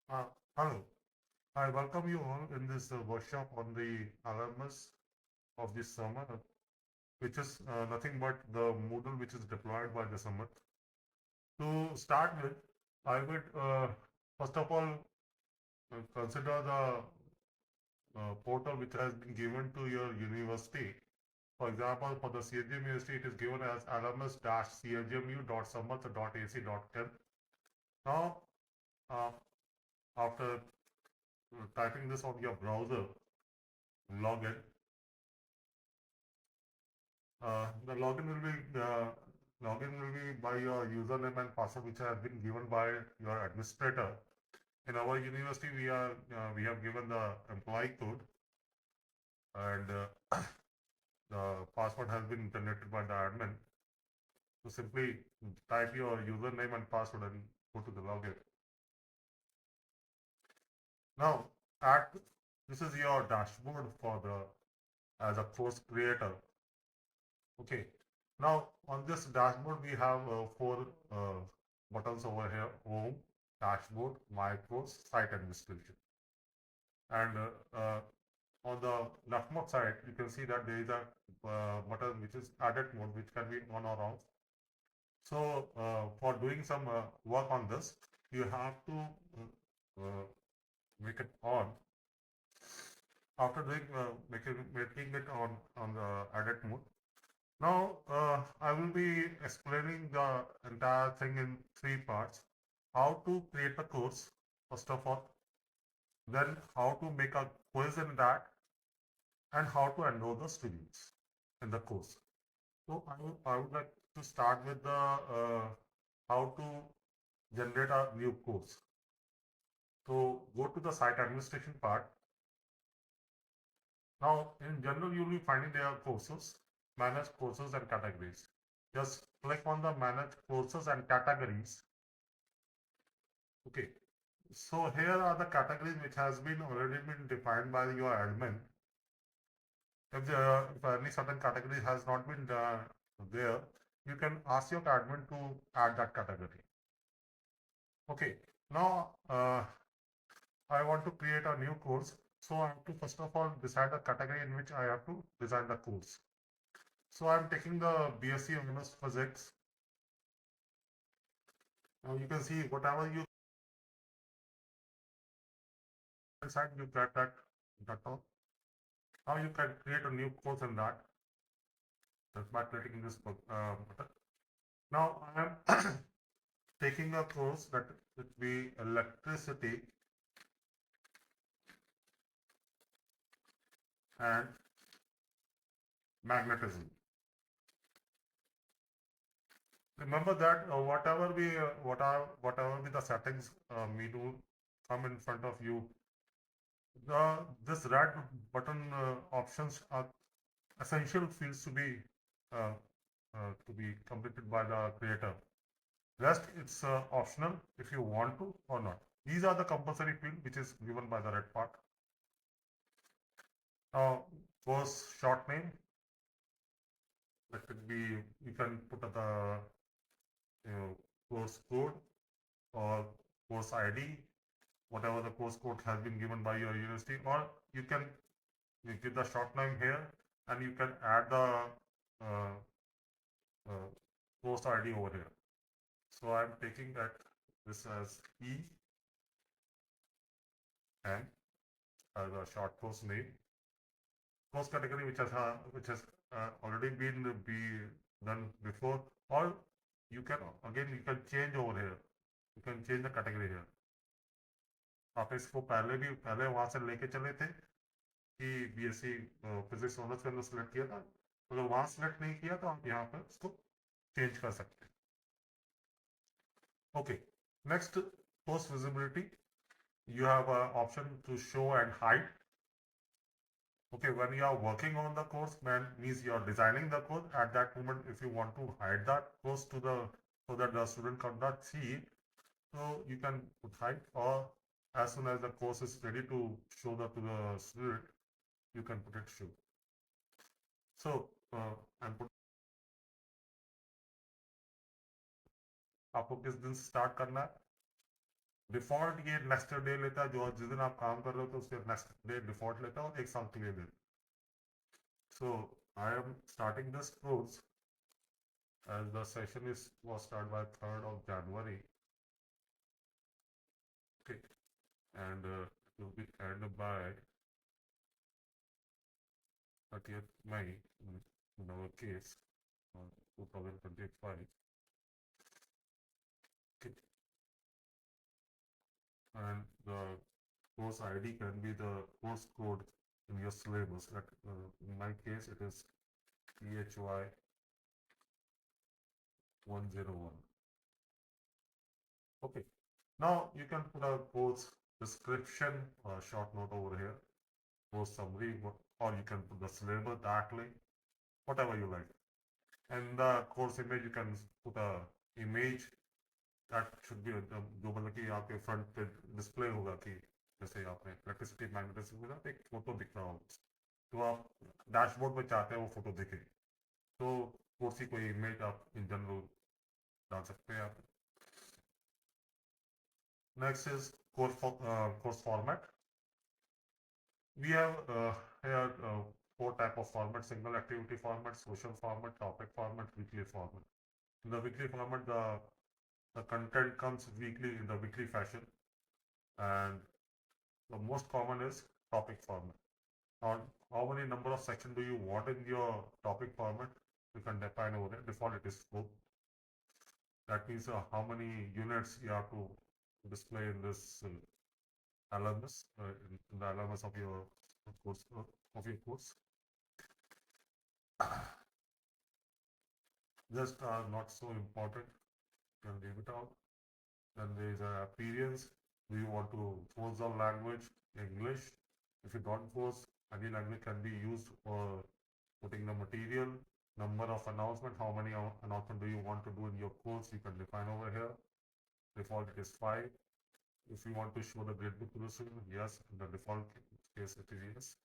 Hello, I welcome you all in this workshop on the LMS of this summer, which is nothing but the Moodle which is deployed by the Samarth. To start with, I would first of all consider the portal which has been given to your university. For example, for the CLGM University, it is given as lms-clgmu.samarth.ac.in. Now, uh, after typing this on your browser, login. The login will be by your username and password, which has been given by your administrator. In our university, we have given the employee code, and the password has been generated by the admin. So simply type your username and password and go to the login. Now, at this is your dashboard for the as a course creator. Okay. Now on this dashboard we have four buttons over here: home, dashboard, my course, site administration. And on the leftmost side, you can see that there is a button which is edit mode, which can be on or off. So for doing some work on this, you have to make it on. After doing making it on the edit mode, now, I will be explaining the entire thing in three parts. How to create a course, first of all, then how to make a quiz in that, and how to enroll the students in the course. So, I would like to start with the how to generate a new course. So, go to the site administration part. Now, in general, you will be finding there are courses, manage courses and categories. Just click on the manage courses and categories. Okay, so here are the categories which has been already been defined by your admin. If any certain category has not been there, you can ask your admin to add that category. Okay, now I want to create a new course. So I have to first of all decide the category in which I have to design the course. So I'm taking the BSc Honors Physics. Now you can see whatever you decide, you get that all. Now you can create a new course in that just by clicking this button. Now I am taking a course that would be electricity and magnetism. Remember that whatever be the settings we do come in front of you, this red button options are essential fields uh, to be completed by the creator. Rest it's optional if you want to or not. These are the compulsory field which is given by the red part. Now course short name, that could be, you can put the course code or course ID, whatever the course code has been given by your university, or you can give the short name here and you can add the uh, uh, course ID over here. So I'm taking that this as E and as a short course name. Course category which has already been done before, or you can change over here. You can change the category here. आप इसको पहले वहां से लेके चले थे कि BSc physics honours के अंदर सेलेक्ट किया था, अगर वहां सेलेक्ट नहीं किया तो आप यहाँ पर इसको चेंज कर सकते हैं. Okay, next, post visibility. You have an option to show and hide. Okay, when you are working on the course, means you are designing the course. At that moment, if you want to hide that course so that the student cannot see it, so you can put hide, or as soon as the course is ready to show that to the student, you can put it show. So I'm put आपको किस दिन start करना है, default ये next day लेता है, जो जिस दिन आप काम कर रहे हो तो उसके नेक्स्ट डे डिफॉल्ट लेता है और एक साल के लिए देता है. So I am starting this course as the session is was started by 3rd of January. Okay, and it will be ended by 30th May in our case, 2025. Okay, and the course ID can be the course code in your syllabus. Like in my case, it is PHY 101. Okay. Now you can put a course description or short note over here, course summary, or you can put the syllabus directly, whatever you like. And the course image, you can put a image that should be जो मतलब कि आपके front पे display होगा कि जैसे आपने electricity magnetism में एक फोटो दिख रहा होगा, तो आप डैशबोर्ड में चाहते हैं वो फोटो दिखे, तो कोर्स की कोई इमेज आप इन जनरल डाल सकते हैं आप. Next is course format. We have here four type of format: single activity format, social format, topic format, weekly format. In the weekly format, the content comes weekly in the weekly fashion, and the most common is topic format. Now, how many number of sections do you want in your topic format? You can define over there. Default it is 4. That means how many units you have to display in this LMS, in the LMS of your course. Just not so important. You can leave it out. Then there is an appearance. Do you want to force the language English? If you don't force, any language can be used for putting the material. Number of announcement, how many announcement do you want to do in your course? You can define over here. Default it is 5. If you want to show the gradebook to the student, yes. In the default case it is yes.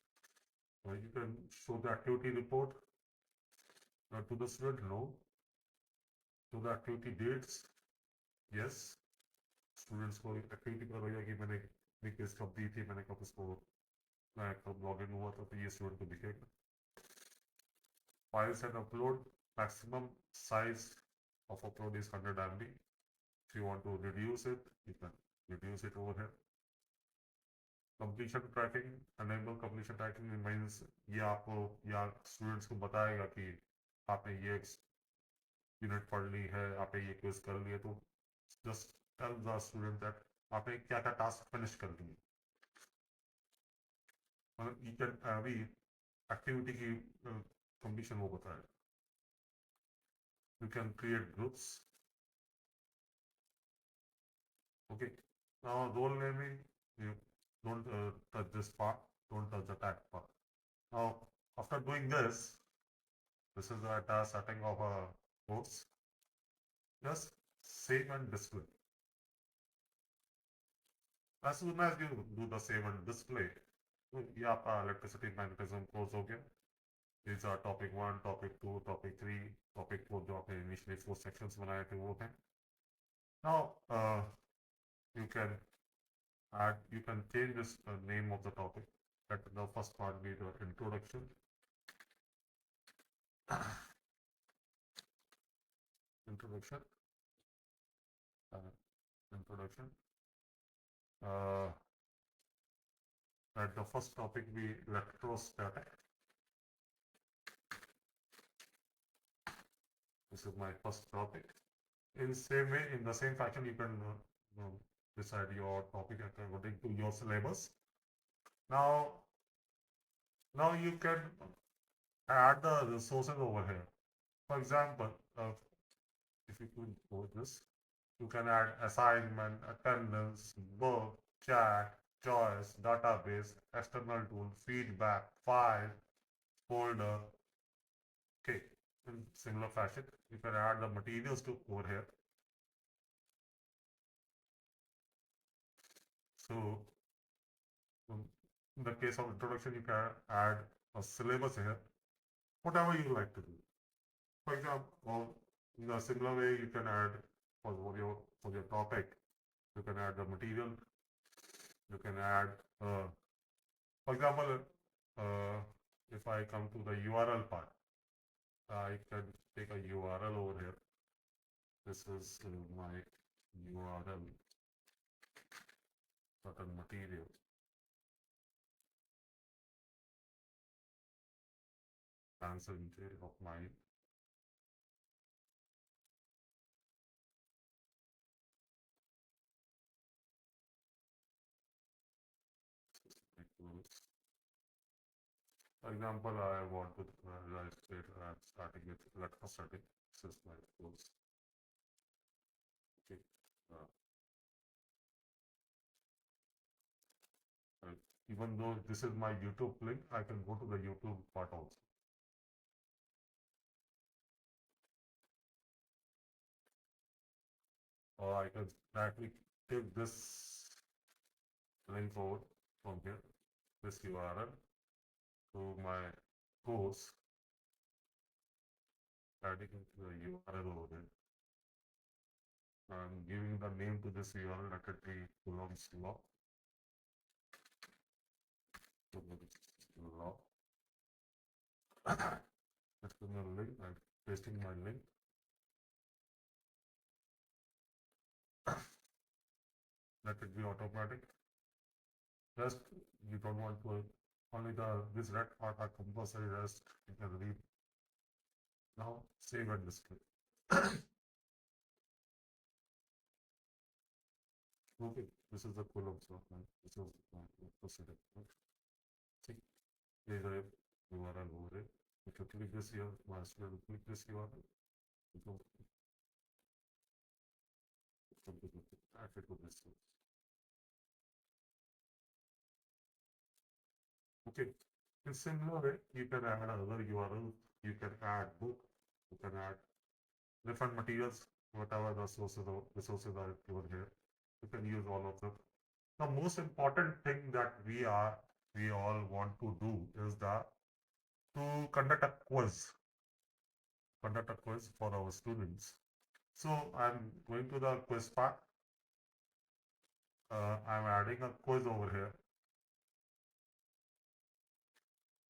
You can show the activity report to the student, no. To the activity dates, yes. Students को activity पता लगेगा कि मैंने अपनी case कब दी थी, मैंने कब उसको मैं कब लॉग इन हुआ था, तो ये स्टूडेंट को दिखेगा. Files and upload, maximum size of upload is 100 MB. If you want to reduce it, you can reduce it over here. Completion tracking, enable completion tracking means ये आपको या स्टूडेंट्स को बताएगा कि आपने ये यूनिट पढ़ ली है, आपने ये क्विज कर लिया, तो just tell the student that आपने क्या क्या टास्क फिनिश कर लिए. मतलब you can अभी एक्टिविटी की कंप्लीशन वो बताए. You can create groups. Okay. Now role naming, you don't touch this part, don't touch the tag part. Now after doing this is the entire setting of a course. Just save and display. As soon as you do the save and display, ये आपका electricity magnetism course हो गया. These are topic 1, topic 2, topic 3, topic 4 जो आपने initially 4 sections बनाए थे वो हैं. Now you can change this name of the topic. Let the first part be the introduction. Introduction. Introduction. Let the first topic be electrostatic. This is my first topic. In same way, in the same fashion, you can decide your topic according to your syllabus. Now you can add the resources over here. For example, if you could go this, you can add assignment, attendance, work, chat, choice, database, external tool, feedback, file, folder. Okay, in similar fashion, you can add the materials to over here. So in the case of introduction, you can add a syllabus here, whatever you like to do. For example, in a similar way, you can add for your topic, You can add the material. You can add, for example, if I come to the URL part, I can take a URL over here. This is my URL certain material. Answer of mine. For example, I want to starting with letter setting. This is my course. Okay. Even though this is my YouTube link, I can go to the YouTube part also. Or I can directly take this link forward from here, this URL to my course, adding into the URL over there. I'm giving the name to this URL, let it be Coulomb's law. Law. That's the link. I'm pasting my link. Let it be automatic. Just you don't want to only this red part are compulsory, rest you can read. Now save and display. Okay, this is the Coulomb's law. This is procedure. See, there is a URL over there. If you click this here, my student will click this URL. Add it to this. Okay. In similar way, you can add another URL. You can add book. You can add different materials, whatever the resources are given here. You can use all of them. The most important thing that we all want to do is to conduct a quiz. Conduct a quiz for our students. So I'm going to the quiz part. I'm adding a quiz over here.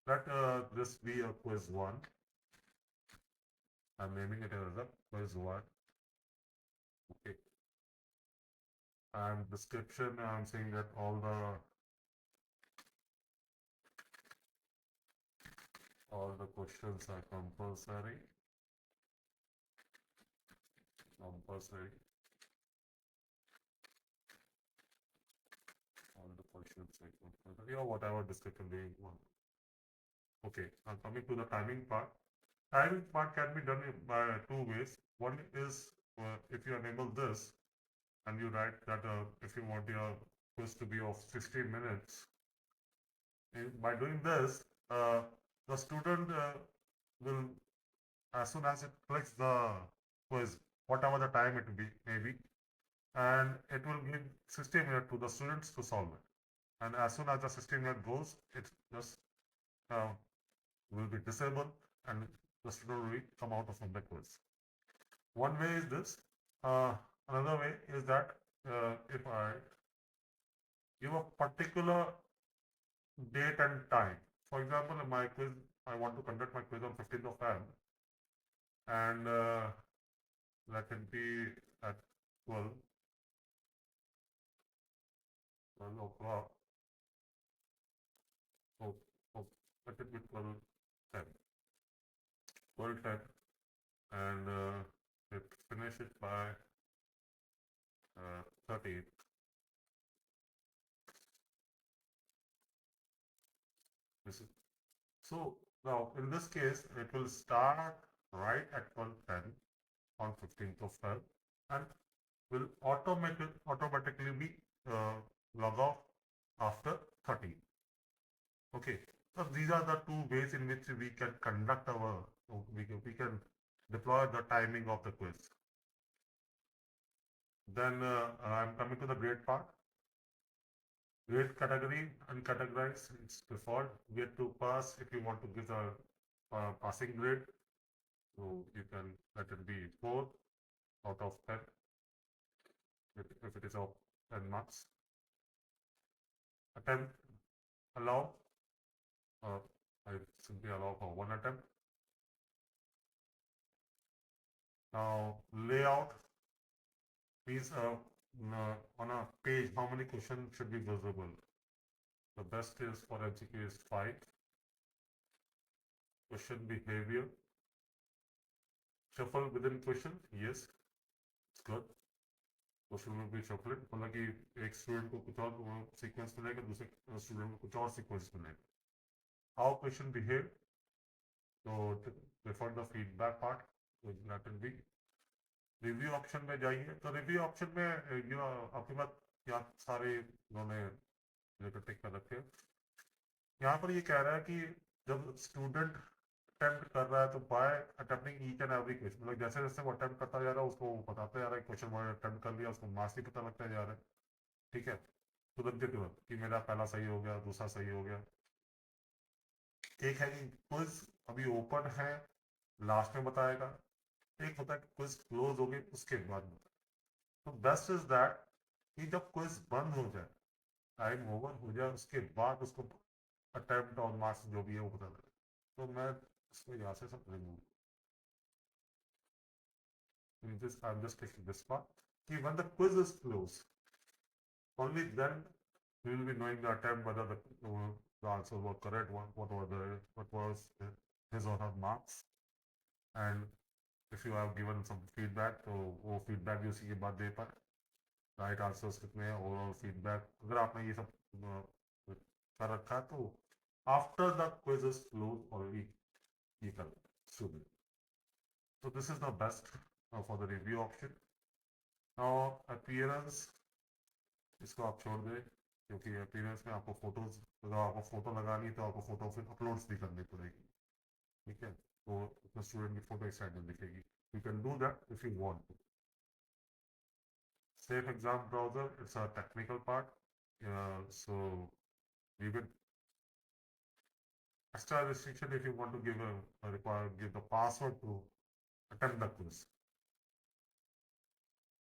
Let this be a quiz 1. I'm naming it as a quiz 1. Okay. And description, I'm saying that all the questions are compulsory. Compulsory. All the questions are compulsory, or whatever description they want. Okay, I'm coming to the timing part. Timing part can be done by 2 ways. One is if you enable this and you write that if you want your quiz to be of 60 minutes, by doing this, the student will, as soon as it clicks the quiz, whatever the time it may be, and it will give 60 minutes to the students to solve it. And as soon as the 60 minutes goes, it just will be disabled and the student will come out from the quiz. One way is this. Another way is that if I give a particular date and time. For example, my quiz, I want to conduct my quiz on 15th of Feb, and let it be at 12 o'clock. Oh, let it be 12:10. 12:10, and finish it by 13th. So now in this case, it will start right at 12:10 on 15th of Feb and will automatically be log off after 13. Okay, so these are the 2 ways in which we can conduct we can deploy the timing of the quiz. Then I'm coming to the grade part. Grade category and categorize its default. Grade to pass if you want to give a passing grade. So you can let it be 4 out of 10 if it is of 10 marks. Attempt allow, I simply allow for one attempt. Now layout means on a page how many questions should be visible. The best is for MCQ is 5. Question behavior. Shuffle within question, yes, it's good. Question में भी shuffle, मतलब कि एक student को कुछ और sequence मिलेगा, दूसरे स्टूडेंट को कुछ और सीक्वेंस मिलेगा. How question behave? So refer the feedback part. So that will be review option में जाइए. तो रिव्यू ऑप्शन में ये आपके पास यहाँ सारे उन्होंने टिक कर रखे. यहाँ पर ये कह रहा है कि जब स्टूडेंट अटेम्प्ट कर रहा है तो by attempting each and every question, मतलब जैसे जैसे वो अटेम्प्ट करता जा रहा है उसको बताते जा रहा है क्वेश्चन वो अटेम्प्ट कर लिया, उसको मार्क्स ही पता लगता जा रहा है. ठीक है, तुरंत के तुरंत कि मेरा पहला सही हो गया, दूसरा सही हो गया. एक है कि क्विज अभी ओपन है, लास्ट में बताएगा. एक होता है कि क्विज क्लोज हो गई उसके बाद. तो बेस्ट इज दैट कि जब क्विज बंद हो जाए, टाइम ओवर हो जाए, उसके बाद उसको अटेम्प्ट और मार्क्स जो भी है वो बता लगे. तो मैं इसको यहाँ से सब remove. In this, I'm just taking this part. कि when the quiz is closed, only then we will be knowing the attempt whether the answer was correct, what was his or her marks, and if you have given some feedback, तो वो feedback भी उसी के बाद दे पाए. Right answers कितने हैं, overall feedback अगर आपने ये सब कर रखा है तो after the quiz is close already ये कर student. So this is the best for the review option. Now appearance, इसको आप छोड़ दें क्योंकि appearance में आपको फोटोज, अगर आपको फोटो लगानी है तो आपको फोटो फिर अपलोड्स भी करनी पड़ेगी. ठीक है, तो उसमें स्टूडेंट की फोटो एक साइड में दिखेगी. You can do that if you want to. Safe exam browser, it's a technical part. So you can extra restriction if you want to give give the password to attempt the quiz.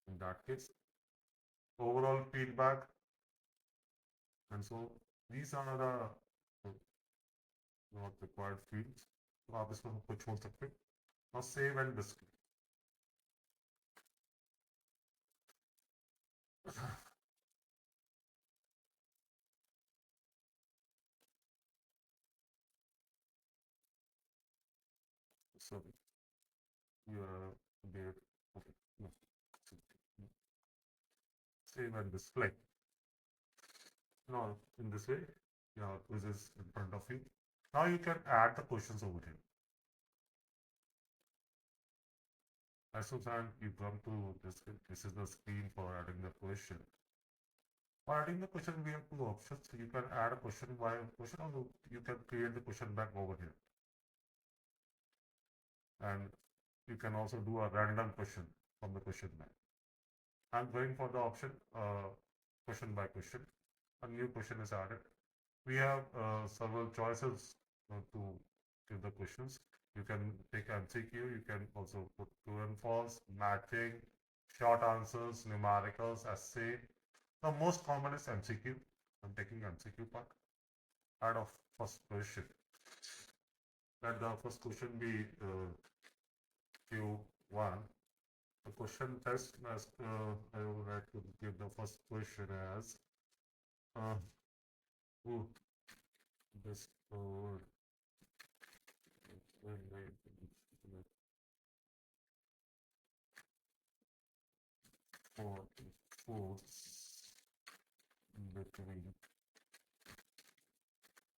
In that case, overall feedback, and so these are the not required fields. तो आप इसको सबको छोड़ सकते हैं. Now save and display. Sorry, date. Okay, no. Save and display. Now in this way, your quiz is in front of you. Now you can add the questions over here. As soon as you come to this is the screen for adding the question. For adding the question, we have two options. You can add a question by question, or you can create the question bank over here. And you can also do a random question from the question bank. I'm going for the option question by question. A new question is added. We have several choices to give the questions. You can take MCQ, you can also put true and false, matching, short answers, numericals, essay. The most common is MCQ. I'm taking MCQ part. Add of first question. Let the first question be Q1. The question test as I would like to give the first question as who this for foods between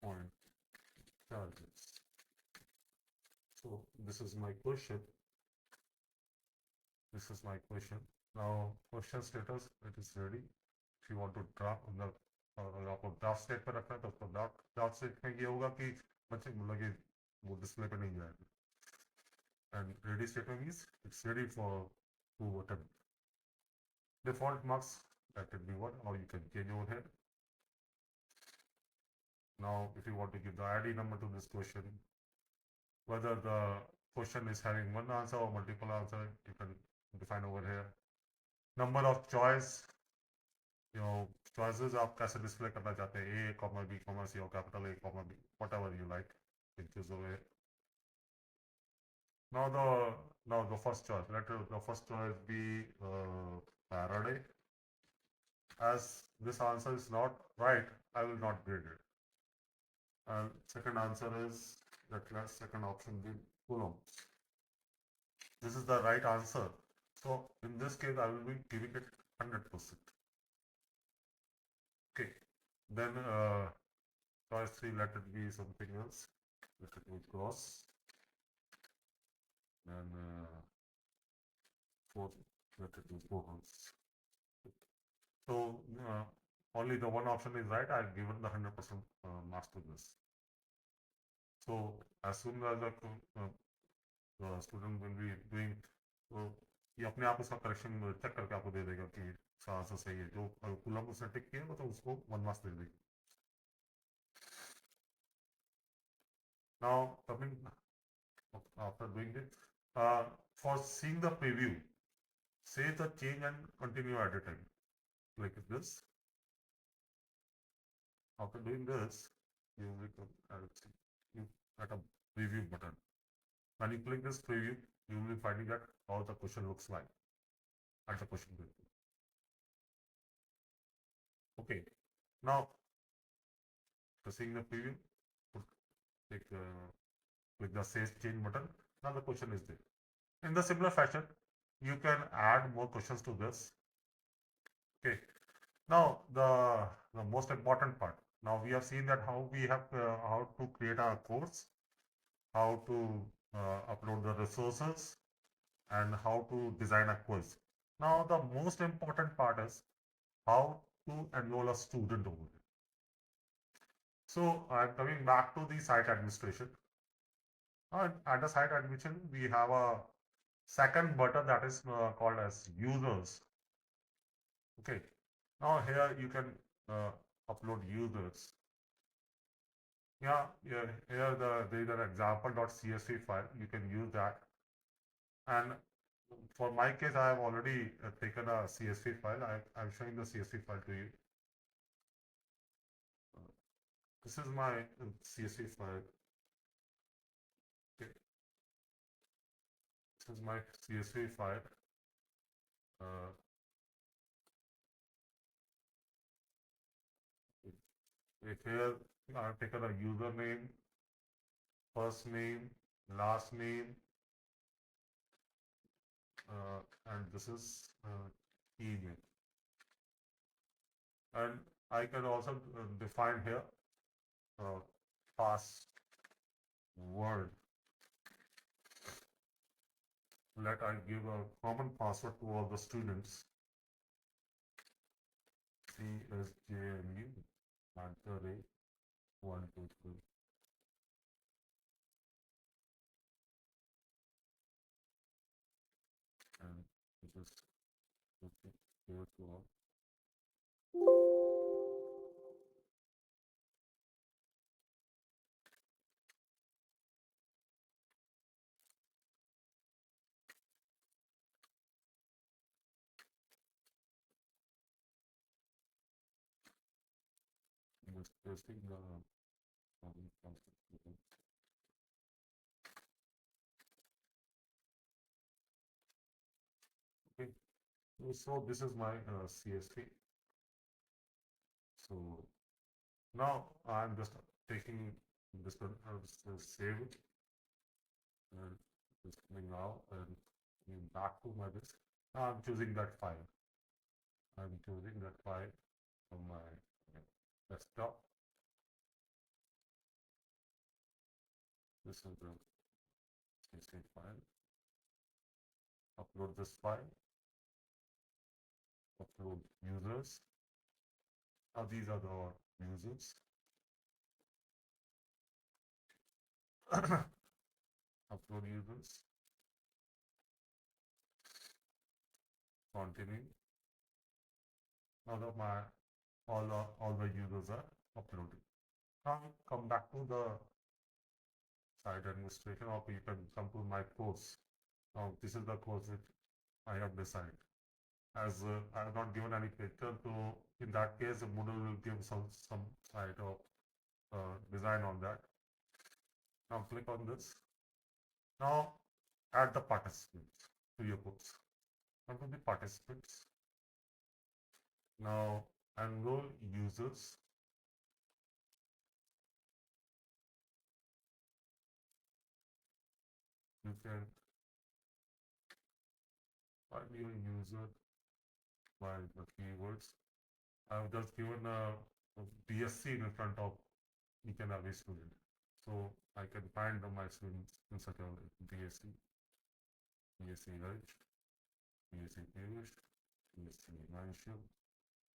point charges. So this is my question. This is my question. Now question status, it is ready. If you want to draft the आपको draft state पर रखना है तो उसको draft state में ये होगा कि बच्चे मतलब कि वो डिस्प्ले पे नहीं जाएगा. And ready statement means it's ready for to attempt. Default marks, that can be one, or you can change over here. Now if you want to give the ID number to this question, whether the question is having one answer or multiple answer, you can define over here. Number of choice, choices आप कैसे display करना चाहते हैं, A, comma B, comma C or capital A, comma B, whatever you like. You choose the way. Now the first choice. Let the first choice be Faraday. As this answer is not right, I will not grade it. And second answer is that second option be Coulomb. This is the right answer. So in this case, I will be giving it 100%. Okay. Then choice 3, let it be something else. Let it be cross. Then fourth, let it be cohorts. So only the one option is right. I've given the 100% marks to this. So as soon as the student will be doing, तो ये अपने आप उसका correction check करके आपको दे देगा कि answer सही है. जो कूलम उसने टिक किया तो उसको 1 मार्क्स दे देगी. Now coming after doing it, for seeing the preview, save the change and continue editing. Click this. After doing this, you will at a preview button. When you click this preview, you will be finding that how the question looks like at the question preview. Okay. Now, to seeing the preview, click the save change button. Now the question is there. In the similar fashion, you can add more questions to this. Okay. Now the most important part. Now we have seen that how we have how to create a course, how to upload the resources, and how to design a quiz. Now the most important part is how to enroll a student over here. So I'm coming back to the site administration. At the site admission, we have a second button that is called as users. Okay. Now here you can upload users. Yeah, here there is an example.csv file. You can use that. And for my case, I have already taken a CSV file. I'm showing the CSV file to you. This is my CSV file. Okay. This is my CSV file. Here I have taken a username, first name, last name, and this is email. And I can also define here password. Let I give a common password to all the students. CSJMU @123. And it is okay here to all. Just pasting the okay. So this is my CSV. So now I'm just taking this one, save it, and just coming out and back to my disk. Now I'm choosing that file. I'm choosing that file from my desktop. This is the CSV file. Upload this file. Upload users. Now these are the users. Upload users. Continue. Now all the users are uploaded. Now come back to the site administration, or you can come to my course. Now this is the course which I have decided. As I have not given any picture, so in in that case, the Moodle will give some side of design on that. Now click on this. Now add the participants to your course. Come to the participants. Now enroll users. You can find your user by the keywords. I've just given a BSc in front of each and every student. So I can find my students in such a BSc, BSc Raj, BSc Piyush, BSc Himanshu,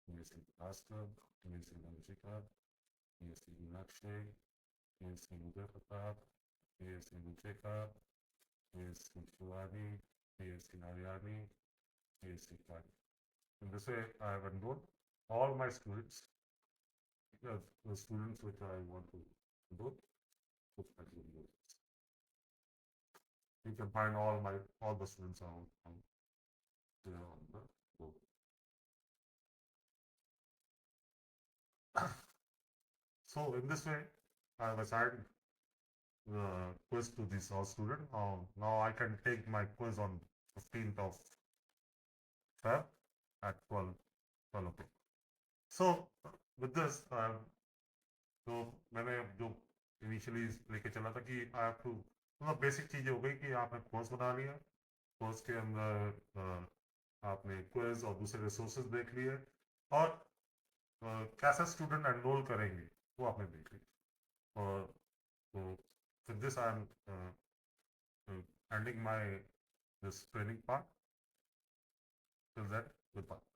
BSc Bhaskar, BSc Vanshika, BSc Meenakshi, BSc Vijay Pratap, BSc Ruchika, BSc Shivani, BSc Naryani, BSc Kari. In this way, I have enrolled all my students, the students which I want to enroll. You can find all the students on there on the board. So in this way, I have assigned the quiz to this all student. Now I can take my quiz on 15th of Feb at 12 o'clock. So with this, तो मैंने जो initially लेके चला था कि I have to मतलब basic चीज़ें हो गई कि आपने कोर्स बना लिया, कोर्स के अंदर आपने क्विज और दूसरे रिसोर्सेज देख लिए और कैसे स्टूडेंट एनरोल करेंगे वो आपने देख लिया और तो with this I am ending my this training part. Till then, goodbye.